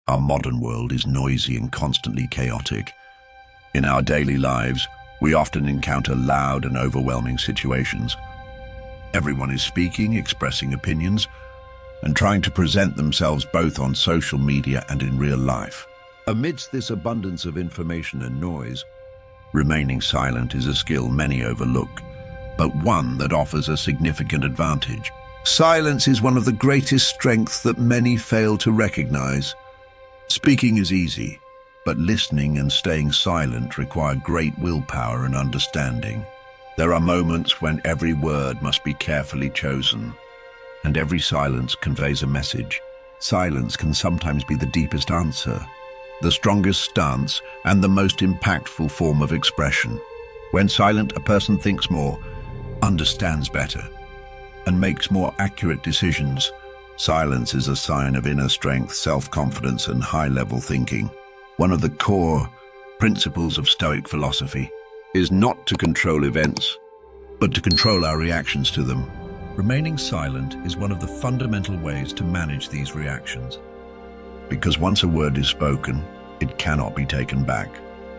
Our modern world is noisy and constantly chaotic. In our daily lives, we often encounter loud and overwhelming situations. Everyone is speaking, expressing opinions, and trying to present themselves both on social media and in real life. Amidst this abundance of information and noise, remaining silent is a skill many overlook, but one that offers a significant advantage. Silence is one of the greatest strengths that many fail to recognize. Speaking is easy, but listening and staying silent require great willpower and understanding. There are moments when every word must be carefully chosen, and every silence conveys a message. Silence can sometimes be the deepest answer, the strongest stance, and the most impactful form of expression. When silent, a person thinks more, understands better, and makes more accurate decisions. Silence is a sign of inner strength, self-confidence, and high-level thinking. One of the core principles of Stoic philosophy is not to control events, but to control our reactions to them. Remaining silent is one of the fundamental ways to manage these reactions. Because once a word is spoken, it cannot be taken back.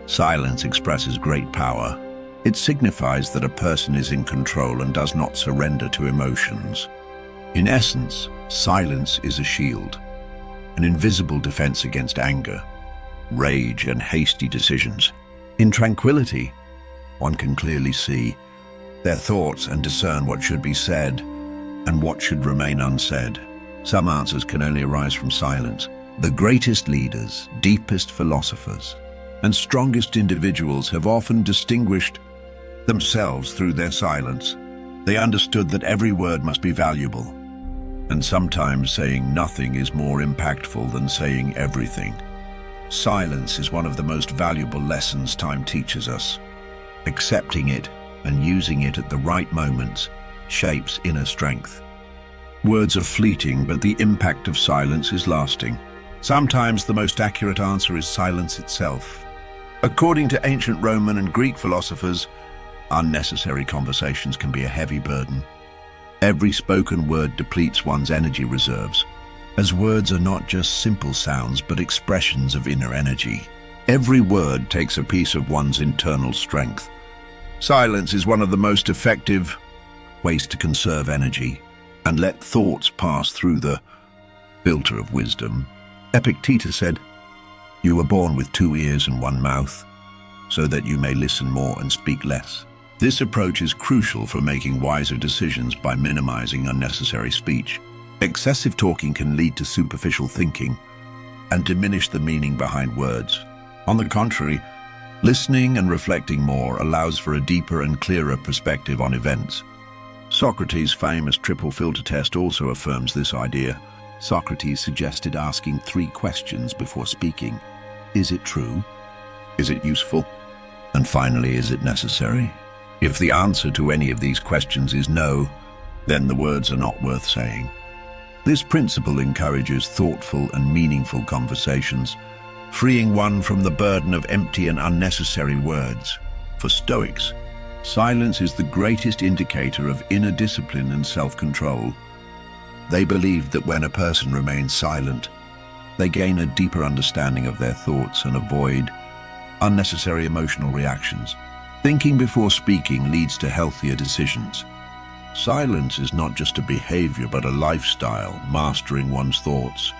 Silence expresses great power. It signifies that a person is in control and does not surrender to emotions. In essence, silence is a shield, an invisible defense against anger, rage, and hasty decisions. In tranquility, one can clearly see their thoughts and discern what should be said and what should remain unsaid. Some answers can only arise from silence. The greatest leaders, deepest philosophers, and strongest individuals have often distinguished themselves through their silence. They understood that every word must be valuable, and sometimes saying nothing is more impactful than saying everything. Silence is one of the most valuable lessons time teaches us. Accepting it and using it at the right moments shapes inner strength. Words are fleeting, but the impact of silence is lasting. Sometimes the most accurate answer is silence itself. According to ancient Roman and Greek philosophers, unnecessary conversations can be a heavy burden. Every spoken word depletes one's energy reserves, as words are not just simple sounds but expressions of inner energy. Every word takes a piece of one's internal strength. Silence is one of the most effective ways to conserve energy and let thoughts pass through the filter of wisdom. Epictetus said, "You were born with 2 ears and 1 mouth, so that you may listen more and speak less." This approach is crucial for making wiser decisions by minimizing unnecessary speech. Excessive talking can lead to superficial thinking and diminish the meaning behind words. On the contrary, listening and reflecting more allows for a deeper and clearer perspective on events. Socrates' famous triple filter test also affirms this idea. Socrates suggested asking 3 questions before speaking. Is it true? Is it useful? And finally, is it necessary? If the answer to any of these questions is no, then the words are not worth saying. This principle encourages thoughtful and meaningful conversations, freeing one from the burden of empty and unnecessary words. For Stoics, silence is the greatest indicator of inner discipline and self-control. They believe that when a person remains silent, they gain a deeper understanding of their thoughts and avoid unnecessary emotional reactions. Thinking before speaking leads to healthier decisions. Silence is not just a behavior but a lifestyle, mastering one's thoughts,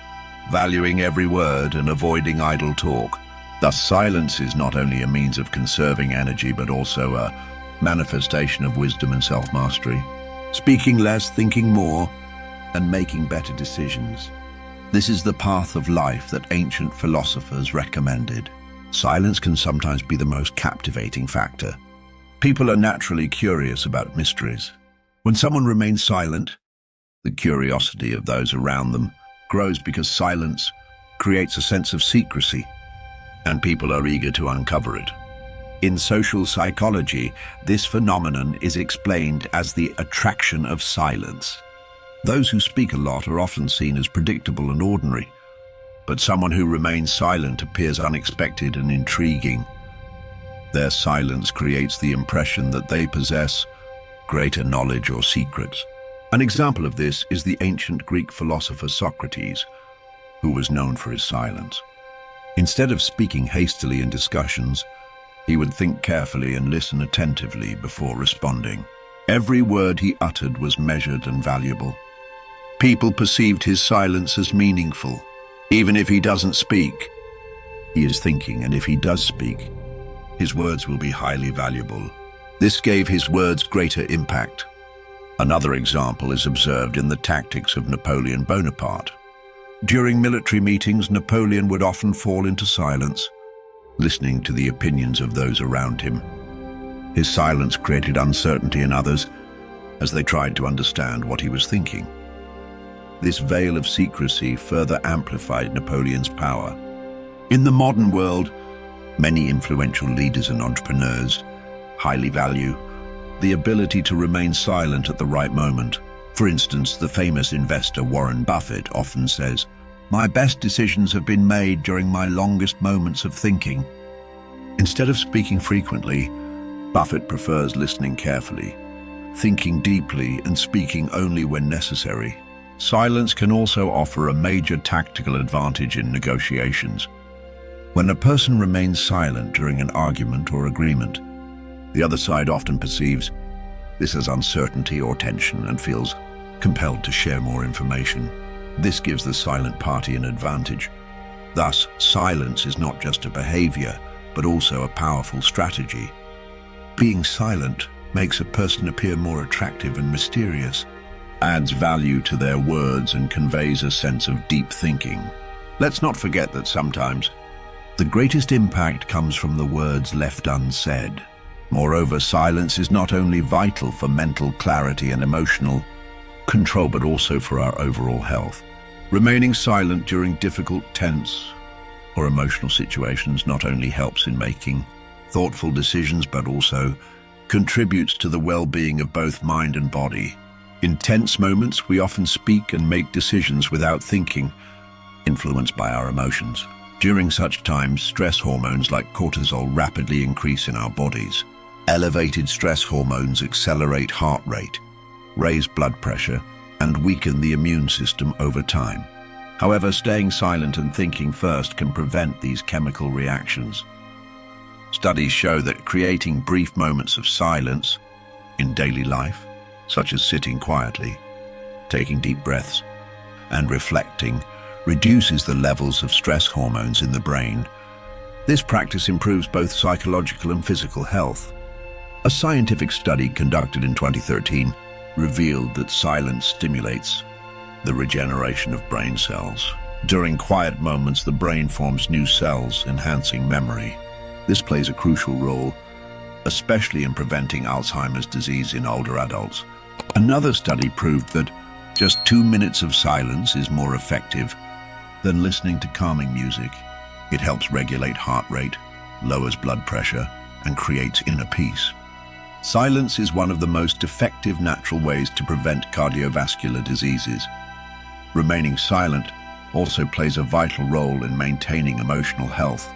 valuing every word and avoiding idle talk. Thus, silence is not only a means of conserving energy but also a manifestation of wisdom and self-mastery. Speaking less, thinking more, and making better decisions. This is the path of life that ancient philosophers recommended. Silence can sometimes be the most captivating factor. People are naturally curious about mysteries. When someone remains silent, the curiosity of those around them grows because silence creates a sense of secrecy, and people are eager to uncover it. In social psychology, this phenomenon is explained as the attraction of silence. Those who speak a lot are often seen as predictable and ordinary, but someone who remains silent appears unexpected and intriguing. Their silence creates the impression that they possess greater knowledge or secrets. An example of this is the ancient Greek philosopher Socrates, who was known for his silence. Instead of speaking hastily in discussions, he would think carefully and listen attentively before responding. Every word he uttered was measured and valuable. People perceived his silence as meaningful. Even if he doesn't speak, he is thinking, and if he does speak, his words will be highly valuable. This gave his words greater impact. Another example is observed in the tactics of Napoleon Bonaparte. During military meetings, Napoleon would often fall into silence, listening to the opinions of those around him. His silence created uncertainty in others as they tried to understand what he was thinking. This veil of secrecy further amplified Napoleon's power. In the modern world, many influential leaders and entrepreneurs highly value the ability to remain silent at the right moment. For instance, the famous investor Warren Buffett often says, "My best decisions have been made during my longest moments of thinking." Instead of speaking frequently, Buffett prefers listening carefully, thinking deeply, and speaking only when necessary. Silence can also offer a major tactical advantage in negotiations. When a person remains silent during an argument or agreement, the other side often perceives this as uncertainty or tension and feels compelled to share more information. This gives the silent party an advantage. Thus, silence is not just a behavior, but also a powerful strategy. Being silent makes a person appear more attractive and mysterious, adds value to their words, and conveys a sense of deep thinking. Let's not forget that sometimes the greatest impact comes from the words left unsaid. Moreover, silence is not only vital for mental clarity and emotional control, but also for our overall health. Remaining silent during difficult, tense, or emotional situations not only helps in making thoughtful decisions, but also contributes to the well-being of both mind and body. In tense moments, we often speak and make decisions without thinking, influenced by our emotions. During such times, stress hormones like cortisol rapidly increase in our bodies. Elevated stress hormones accelerate heart rate, raise blood pressure, and weaken the immune system over time. However, staying silent and thinking first can prevent these chemical reactions. Studies show that creating brief moments of silence in daily life, such as sitting quietly, taking deep breaths, and reflecting, reduces the levels of stress hormones in the brain. This practice improves both psychological and physical health. A scientific study conducted in 2013 revealed that silence stimulates the regeneration of brain cells. During quiet moments, the brain forms new cells, enhancing memory. This plays a crucial role, especially in preventing Alzheimer's disease in older adults. Another study proved that just 2 minutes of silence is more effective than listening to calming music. It helps regulate heart rate, lowers blood pressure, and creates inner peace. Silence is one of the most effective natural ways to prevent cardiovascular diseases. Remaining silent also plays a vital role in maintaining emotional health.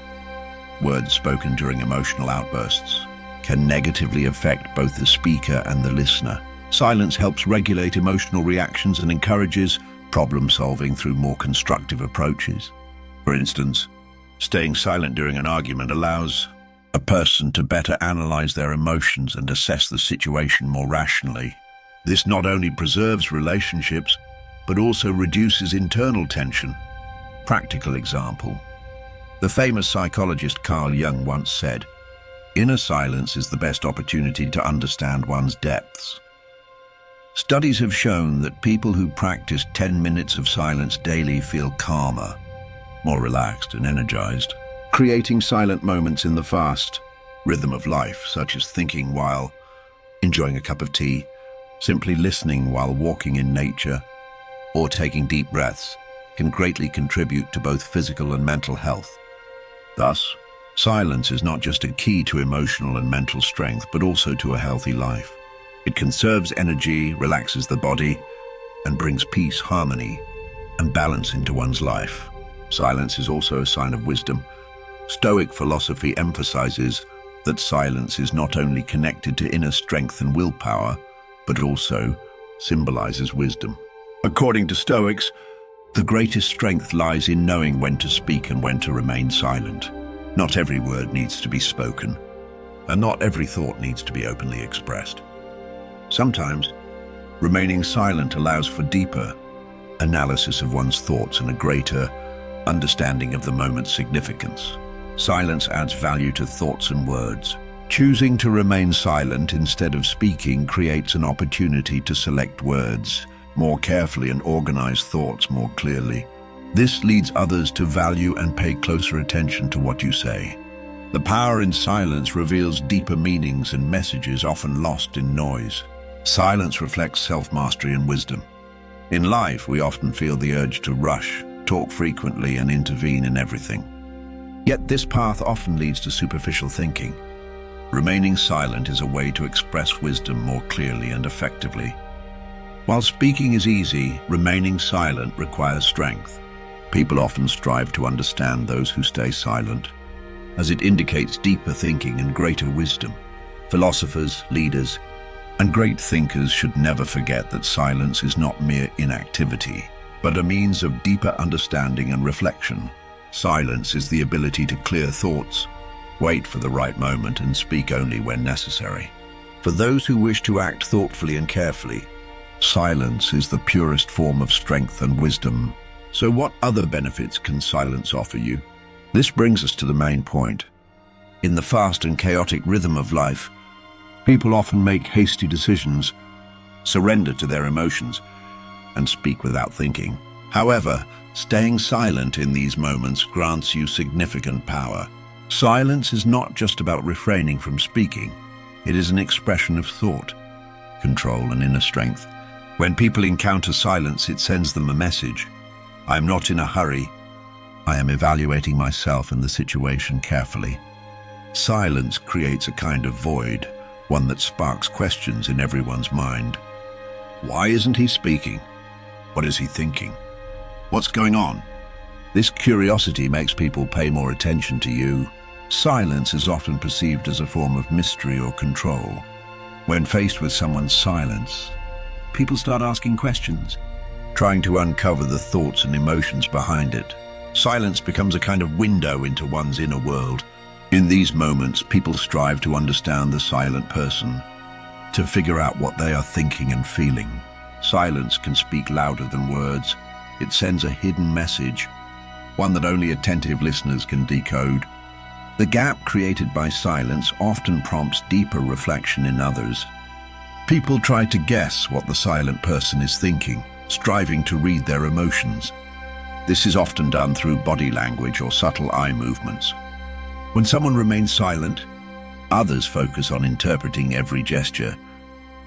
Words spoken during emotional outbursts can negatively affect both the speaker and the listener. Silence helps regulate emotional reactions and encourages problem-solving through more constructive approaches. For instance, staying silent during an argument allows a person to better analyze their emotions and assess the situation more rationally. This not only preserves relationships, but also reduces internal tension. Practical example. The famous psychologist Carl Jung once said, "Inner silence is the best opportunity to understand one's depths." Studies have shown that people who practice 10 minutes of silence daily feel calmer, more relaxed and energized. Creating silent moments in the fast rhythm of life, such as thinking while enjoying a cup of tea, simply listening while walking in nature, or taking deep breaths, can greatly contribute to both physical and mental health. Thus, silence is not just a key to emotional and mental strength, but also to a healthy life. It conserves energy, relaxes the body, and brings peace, harmony, and balance into one's life. Silence is also a sign of wisdom. Stoic philosophy emphasizes that silence is not only connected to inner strength and willpower, but also symbolizes wisdom. According to Stoics, The greatest strength lies in knowing when to speak and when to remain silent. Not every word needs to be spoken, and not every thought needs to be openly expressed. Sometimes, remaining silent allows for deeper analysis of one's thoughts and a greater understanding of the moment's significance. Silence adds value to thoughts and words. Choosing to remain silent instead of speaking creates an opportunity to select words more carefully and organize thoughts more clearly. This leads others to value and pay closer attention to what you say. The power in silence reveals deeper meanings and messages often lost in noise. Silence reflects self-mastery and wisdom. In life, we often feel the urge to rush, talk frequently, and intervene in everything. Yet this path often leads to superficial thinking. Remaining silent is a way to express wisdom more clearly and effectively. While speaking is easy, remaining silent requires strength. People often strive to understand those who stay silent, as it indicates deeper thinking and greater wisdom. Philosophers, leaders, and great thinkers should never forget that silence is not mere inactivity, but a means of deeper understanding and reflection. Silence is the ability to clear thoughts, wait for the right moment, and speak only when necessary. For those who wish to act thoughtfully and carefully, silence is the purest form of strength and wisdom. So what other benefits can silence offer you? This brings us to the main point. In the fast and chaotic rhythm of life, people often make hasty decisions, surrender to their emotions, and speak without thinking. However, staying silent in these moments grants you significant power. Silence is not just about refraining from speaking. It is an expression of thought, control, and inner strength. When people encounter silence, it sends them a message. I am not in a hurry. I am evaluating myself and the situation carefully. Silence creates a kind of void, one that sparks questions in everyone's mind. Why isn't he speaking? What is he thinking? What's going on? This curiosity makes people pay more attention to you. Silence is often perceived as a form of mystery or control. When faced with someone's silence, people start asking questions, trying to uncover the thoughts and emotions behind it. Silence becomes a kind of window into one's inner world. In these moments, people strive to understand the silent person, to figure out what they are thinking and feeling. Silence can speak louder than words. It sends a hidden message, one that only attentive listeners can decode. The gap created by silence often prompts deeper reflection in others. People try to guess what the silent person is thinking, striving to read their emotions. This is often done through body language or subtle eye movements. When someone remains silent, others focus on interpreting every gesture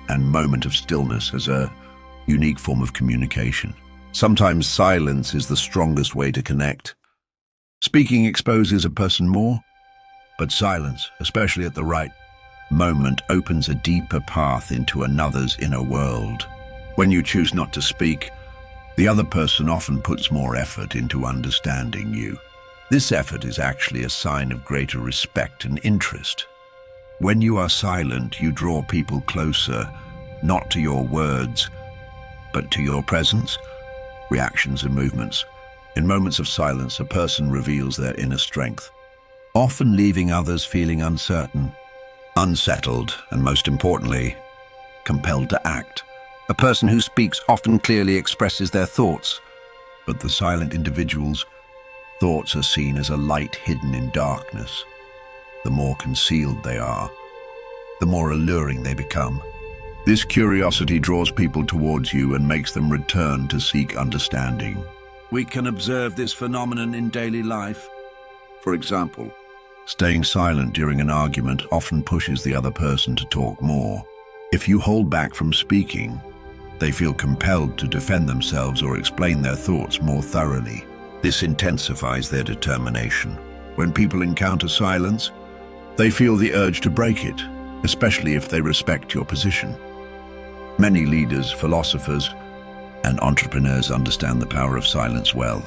and moment of stillness as a unique form of communication. Sometimes silence is the strongest way to connect. Speaking exposes a person more, but silence, especially at the right moment, opens a deeper path into another's inner world. When you choose not to speak, the other person often puts more effort into understanding you. This effort is actually a sign of greater respect and interest. When you are silent, you draw people closer, not to your words, but to your presence, reactions, and movements. In moments of silence, a person reveals their inner strength, often leaving others feeling uncertain, unsettled, and most importantly, compelled to act. A person who speaks often clearly expresses their thoughts, but the silent individual's thoughts are seen as a light hidden in darkness. The more concealed they are, the more alluring they become. This curiosity draws people towards you and makes them return to seek understanding. We can observe this phenomenon in daily life. For example, staying silent during an argument often pushes the other person to talk more. If you hold back from speaking, they feel compelled to defend themselves or explain their thoughts more thoroughly. This intensifies their determination. When people encounter silence, they feel the urge to break it, especially if they respect your position. Many leaders, philosophers, and entrepreneurs understand the power of silence well.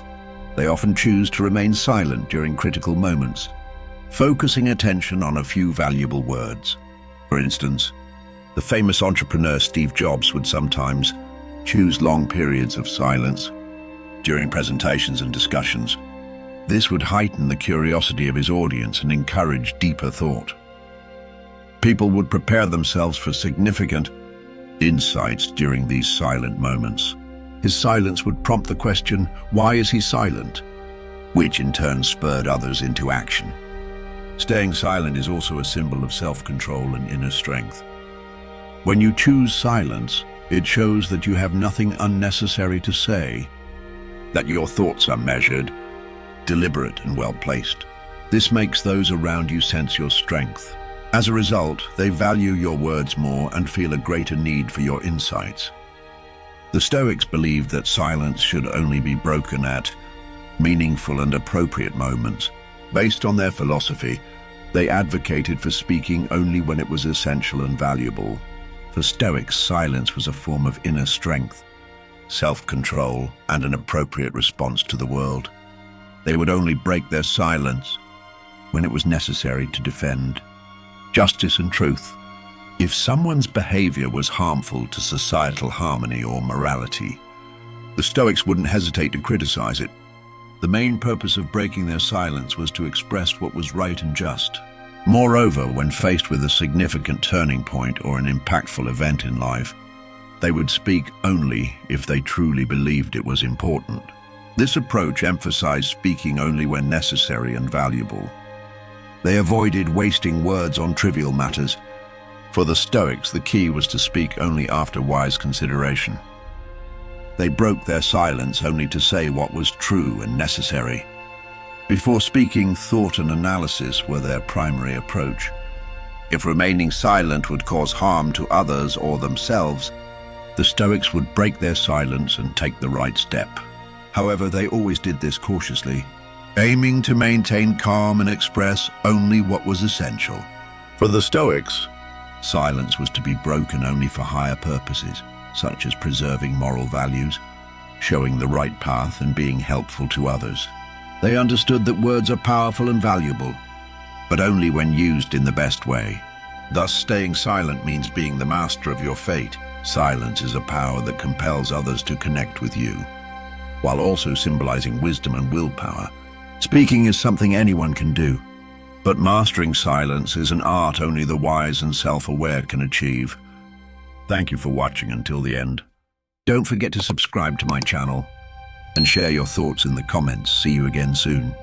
They often choose to remain silent during critical moments, focusing attention on a few valuable words. For instance, the famous entrepreneur Steve Jobs would sometimes choose long periods of silence during presentations and discussions. This would heighten the curiosity of his audience and encourage deeper thought. People would prepare themselves for significant insights during these silent moments. His silence would prompt the question, "Why is he silent?" which in turn spurred others into action. Staying silent is also a symbol of self-control and inner strength. When you choose silence, it shows that you have nothing unnecessary to say, that your thoughts are measured, deliberate, and well-placed. This makes those around you sense your strength. As a result, they value your words more and feel a greater need for your insights. The Stoics believed that silence should only be broken at meaningful and appropriate moments. Based on their philosophy, they advocated for speaking only when it was essential and valuable. For Stoics, silence was a form of inner strength, self-control, and an appropriate response to the world. They would only break their silence when it was necessary to defend justice and truth. If someone's behavior was harmful to societal harmony or morality, the Stoics wouldn't hesitate to criticize it. The main purpose of breaking their silence was to express what was right and just. Moreover, when faced with a significant turning point or an impactful event in life, they would speak only if they truly believed it was important. This approach emphasized speaking only when necessary and valuable. They avoided wasting words on trivial matters. For the Stoics, the key was to speak only after wise consideration. They broke their silence only to say what was true and necessary. Before speaking, thought and analysis were their primary approach. If remaining silent would cause harm to others or themselves, the Stoics would break their silence and take the right step. However, they always did this cautiously, aiming to maintain calm and express only what was essential. For the Stoics, silence was to be broken only for higher purposes, such as preserving moral values, showing the right path, and being helpful to others. They understood that words are powerful and valuable, but only when used in the best way. Thus, staying silent means being the master of your fate. Silence is a power that compels others to connect with you, while also symbolizing wisdom and willpower. Speaking is something anyone can do, but mastering silence is an art only the wise and self-aware can achieve. Thank you for watching until the end. Don't forget to subscribe to my channel and share your thoughts in the comments. See you again soon.